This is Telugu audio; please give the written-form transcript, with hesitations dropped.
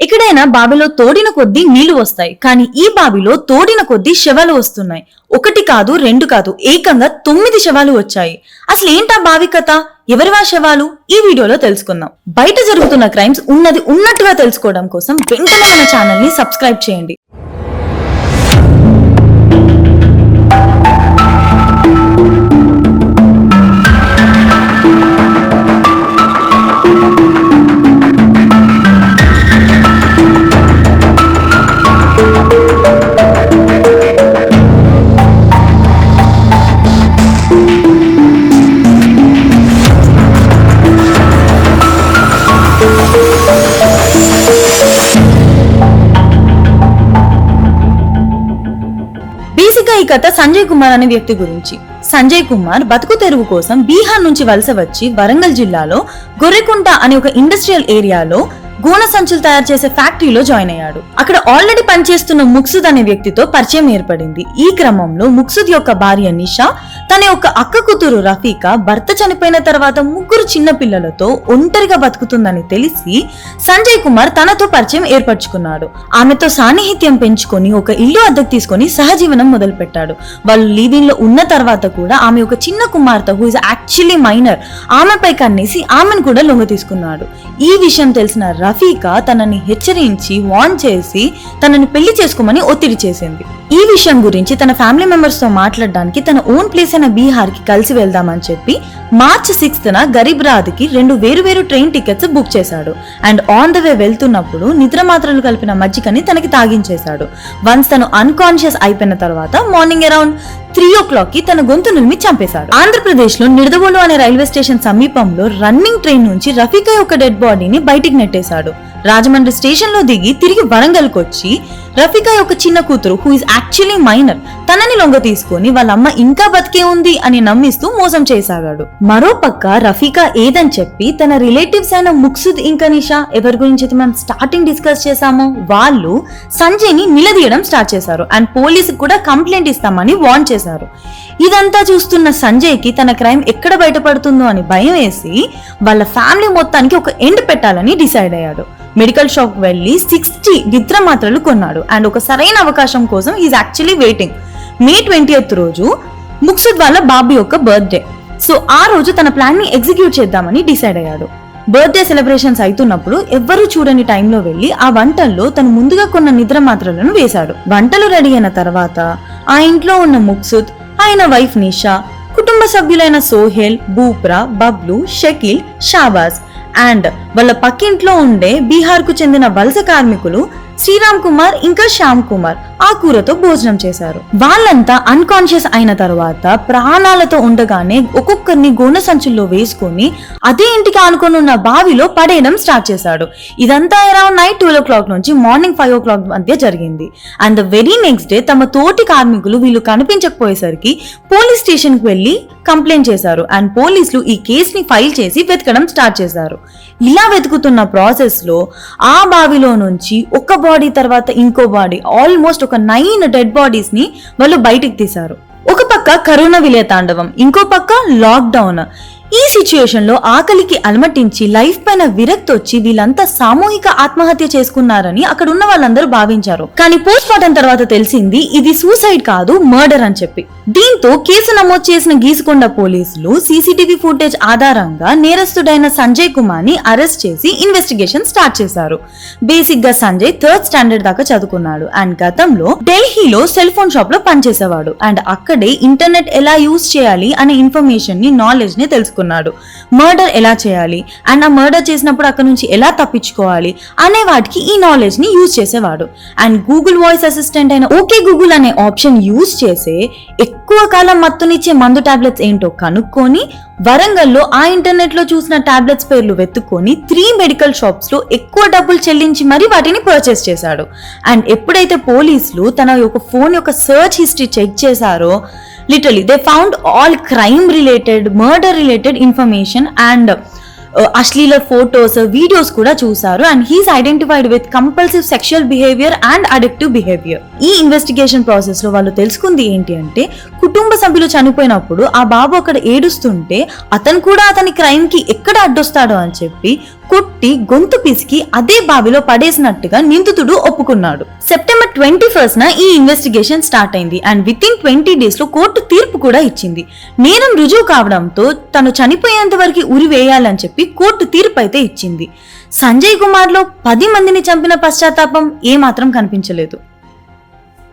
ఎక్కడైనా బావిలో తోడిన కొద్దీ నీళ్లు వస్తాయి, కానీ ఈ బావిలో తోడిన కొద్దీ శవాలు వస్తున్నాయి. 1 కాదు 2 కాదు, ఏకంగా 9 శవాలు వచ్చాయి. అసలు ఏంటా బావి కథ? ఎవరివా శవాలు? ఈ వీడియోలో తెలుసుకుందాం. బయట జరుగుతున్న క్రైమ్స్ ఉన్నది ఉన్నట్టుగా తెలుసుకోవడం కోసం వెంటనే మన ఛానల్ ని సబ్స్క్రైబ్ చేయండి. ఈ కథ సంజయ్ కుమార్ అనే వ్యక్తి గురించి. సంజయ్ కుమార్ బతుకు తెరువు కోసం బీహార్ నుంచి వలస వచ్చి వరంగల్ జిల్లాలో గొర్రెకుంట అనే ఒక ఇండస్ట్రియల్ ఏరియాలో గోన సంచులు తయారు చేసే ఫ్యాక్టరీలో జాయిన్ అయ్యాడు. అక్కడ ఆల్రెడీ పనిచేస్తున్న ముక్సుద్ అనే వ్యక్తితో పరిచయం ఏర్పడింది. ఈ క్రమంలో ముక్సుద్ యొక్క భార్య నిషా, తన యొక్క అక్క కూతురు రఫీకా భర్త చనిపోయిన తర్వాత 3 చిన్న పిల్లలతో ఒంటరిగా బతుకుతుందని తెలిసి సంజయ్ కుమార్ తనతో పరిచయం ఏర్పరచుకున్నాడు. ఆమెతో సాన్నిహిత్యం పెంచుకొని ఒక ఇల్లు అద్దెకు తీసుకొని సహజీవనం మొదలు పెట్టాడు. వాళ్ళు లీవింగ్ లో ఉన్న తర్వాత కూడా ఆమె ఒక చిన్న కుమార్తె హూ ఇస్ యాక్చువల్లీ మైనర్ ఆమెపై కన్నేసి ఆమెను కూడా లొంగ తీసుకున్నాడు. ఈ విషయం తెలిసిన రఫీకా తనని హెచ్చరించి వార్న్ చేసి తనని పెళ్లి చేసుకోమని ఒత్తిడి చేసింది. ఈ విషయం గురించి తన ఫ్యామిలీ మెంబర్స్ తో మాట్లాడడానికి తన ఓన్ ప్లేస్ అయిన బీహార్ కి కలిసి వెళ్దామని చెప్పి మార్చ్ 6న గరీబ్ రాద్ కి 2 వేరు ట్రైన్ టికెట్స్ బుక్ చేశాడు. అండ్ ఆన్ ద వే వెళ్తున్నప్పుడు నిద్ర మాత్రలు కలిపిన మజ్జిగని తనకి తాగించేశాడు. వన్స్ తను అన్కాన్షియస్ అయిపోయిన తర్వాత మార్నింగ్ అరౌండ్ 3 o'clock కి తన గొంతు నిలిమి చంపేశాడు. ఆంధ్రప్రదేశ్ లో నిడదవోలు అనే రైల్వే స్టేషన్ సమీపంలో రన్నింగ్ ట్రైన్ నుంచి రఫీకా యొక్క డెడ్ బాడీని బయటికి నెట్టేశాడు. రాజమండ్రి స్టేషన్ లో దిగి తిరిగి వరంగల్ కు వచ్చి రఫీకా యొక్క చిన్న కూతురు హూ ఇస్ యాక్చువల్లీ మైనర్ తనని లొంగ తీసుకొని వాళ్ళ అమ్మ ఇంకా బతికే ఉంది అని నమ్మిస్తూ మోసం చేసాగాడు. మరో పక్క రఫీకా ఏదని చెప్పి తన రిలేటివ్స్ అయిన ముక్సుద్ ఇంకా నిషా, ఎవరి గురించి అయితే మనం స్టార్టింగ్ డిస్కస్ చేసామో, వాళ్ళు సంజయ్ ని నిలదీయడం స్టార్ట్ చేశారు. అండ్ పోలీసుకు కూడా కంప్లైంట్ ఇస్తామని వార్న్ చేశారు. ఇదంతా చూస్తున్న సంజయ్ కి తన క్రైమ్ ఎక్కడ బయటపడుతుందో అని భయం వేసి వాళ్ళ ఫ్యామిలీ మొత్తానికి ఒక ఎండ్ పెట్టాలని డిసైడ్ అయ్యాడు. మెడికల్ షాప్ వెళ్లి 60 నిద్ర మాత్రలు కొన్నాడు. అండ్ ఒక సరైన అవకాశం కోసం is actually waiting. May 20th రోజు ముక్సుద్ వాళ్ళ బాబు యొక్క బర్త్డే. సో ఆ రోజు తన ప్లాన్ ని ఎగ్జిక్యూట్ చేద్దామని డిసైడ్ అయ్యాడు. బర్త్డే సెలబ్రేషన్స్ అవుతున్నప్పుడు ఎవ్వరూ చూడని టైంలో వెళ్లి ఆ వంటల్లో తను ముందుగా కొన్న నిద్ర మాత్రలను వేశాడు. వంటలు రెడీ అయిన తర్వాత ఆ ఇంట్లో ఉన్న ముక్సుద్, ఆయన వైఫ్ నిషా, కుటుంబ సభ్యులైన సోహెల్, బూప్రా, బబ్లు, షకీల్, షాబాజ్ అండ్ వాళ్ళ పక్కింట్లో ఉండే బీహార్ కు చెందిన వలస కార్మికులు శ్రీరామ్ కుమార్ ఇంకా శ్యామ్ కుమార్ ఆ కూరతో భోజనం చేశారు. వాళ్ళంతా అన్కాన్షియస్ అయిన తర్వాత ప్రాణాలతో ఉండగానే ఒక్కొక్కరిని గోన సంచుల్లో వేసుకొని అదే ఇంటికి ఆనుకొని ఉన్న బావిలో పడేయడం స్టార్ట్ చేశాడు. ఇదంతా అరౌండ్ నైట్ 12 o'clock నుంచి మార్నింగ్ 5 o'clock మధ్య జరిగింది. And the very next day తమ తోటి కార్మికులు వీళ్ళు కనిపించకపోయేసరికి పోలీస్ స్టేషన్ కి వెళ్లి కంప్లైంట్ చేశారు. అండ్ పోలీసులు ఈ కేస్ ని ఫైల్ చేసి వెతకడం స్టార్ట్ చేశారు. ఇలా వెతుకుతున్న ప్రాసెస్ లో ఆ బావిలో నుంచి ఒక బాడీ తర్వాత ఇంకో బాడీ, ఆల్మోస్ట్ ఒక 9 డెడ్ బాడీస్ ని వాళ్ళు బయటికి తీశారు. ఒక పక్క కరోనా విలయ తాండవం, ఇంకో పక్క లాక్డౌన్. ఈ సిచ్యుయేషన్ లో ఆకలికి అలమటించి లైఫ్ పైన విరక్తి వచ్చి వీళ్ళంతా సామూహిక ఆత్మహత్య చేసుకున్నారని అక్కడ ఉన్న వాళ్ళందరూ భావించారు. కానీ పోస్ట్ మార్టం తర్వాత తెలిసింది ఇది సూసైడ్ కాదు, మర్డర్ అని చెప్పి. దీంతో కేసు నమోదు చేసిన గీసుకొండ పోలీసులు సీసీటీవీ ఫుటేజ్ ఆధారంగా నేరస్తుడైన సంజయ్ కుమార్ ని అరెస్ట్ చేసి ఇన్వెస్టిగేషన్ స్టార్ట్ చేశారు. బేసిక్ గా సంజయ్ 3rd స్టాండర్డ్ దాకా చదువుకున్నాడు. అండ్ గతంలో ఢిల్లీలో సెల్ ఫోన్ షాప్ లో పనిచేసేవాడు. అండ్ అక్కడే ఇంటర్నెట్ ఎలా యూజ్ చేయాలి అనే ఇన్ఫర్మేషన్ ని, నాలెడ్జ్ ని తెలుసుకున్నాడు. మర్డర్ ఎలా చేయాలి అండ్ ఆ మర్డర్ చేసినప్పుడు అక్కడ నుంచి ఎలా తప్పించుకోవాలి అనే వాటికి ఈ నాలెడ్జ్ ని యూజ్ చేసేవాడు. అండ్ గూగుల్ వాయిస్ అసిస్టెంట్ అయిన ఓకే గూగుల్ అనే ఆప్షన్ యూజ్ చేసే ఎక్కువ కాలం మత్తునిచ్చే మందు టాబ్లెట్స్ ఏంటో కనుక్కొని వరంగల్లో ఆ ఇంటర్నెట్ లో చూసిన టాబ్లెట్స్ పేర్లు వెతుక్కొని 3 మెడికల్ షాప్స్ లో ఎక్కువ డబ్బులు చెల్లించి మరి వాటిని పర్చేస్ చేశాడు. అండ్ ఎప్పుడైతే పోలీసులు తన యొక్క ఫోన్ యొక్క సర్చ్ హిస్టరీ చెక్ చేశారో, literally they found all crime related, murder related information and అశ్లీల ఫోటోస్, వీడియోస్ కూడా చూసారు. And he's identified with compulsive sexual behaviour and addictive behaviour. ఈ ఇన్వెస్టిగేషన్ ప్రాసెస్ లో వాళ్ళు తెలుసుకుంది ఏంటి అంటే, కుటుంబ సభ్యులు చనిపోయినప్పుడు ఆ బాబు అక్కడ ఏడుస్తుంటే అతను కూడా అతని క్రైమ్ కి ఎక్కడ అడ్డొస్తాడో అని చెప్పి కొట్టి గొంతు పిసికి అదే బావిలో పడేసినట్టుగా నిందితుడు ఒప్పుకున్నాడు. సెప్టెంబర్ 21న ఈ ఇన్వెస్టిగేషన్ స్టార్ట్ అయింది అండ్ విత్ ఇన్ 20 days లో కోర్టు తీర్పు కూడా ఇచ్చింది. నేరం రుజువు కావడంతో తను చనిపోయేంత వరకు ఉరి వేయాలని చెప్పి కోర్టు తీర్పు అయితే ఇచ్చింది. సంజయ్ కుమార్ లో 10 మందిని చంపిన పశ్చాత్తాపం ఏమాత్రం కనిపించలేదు.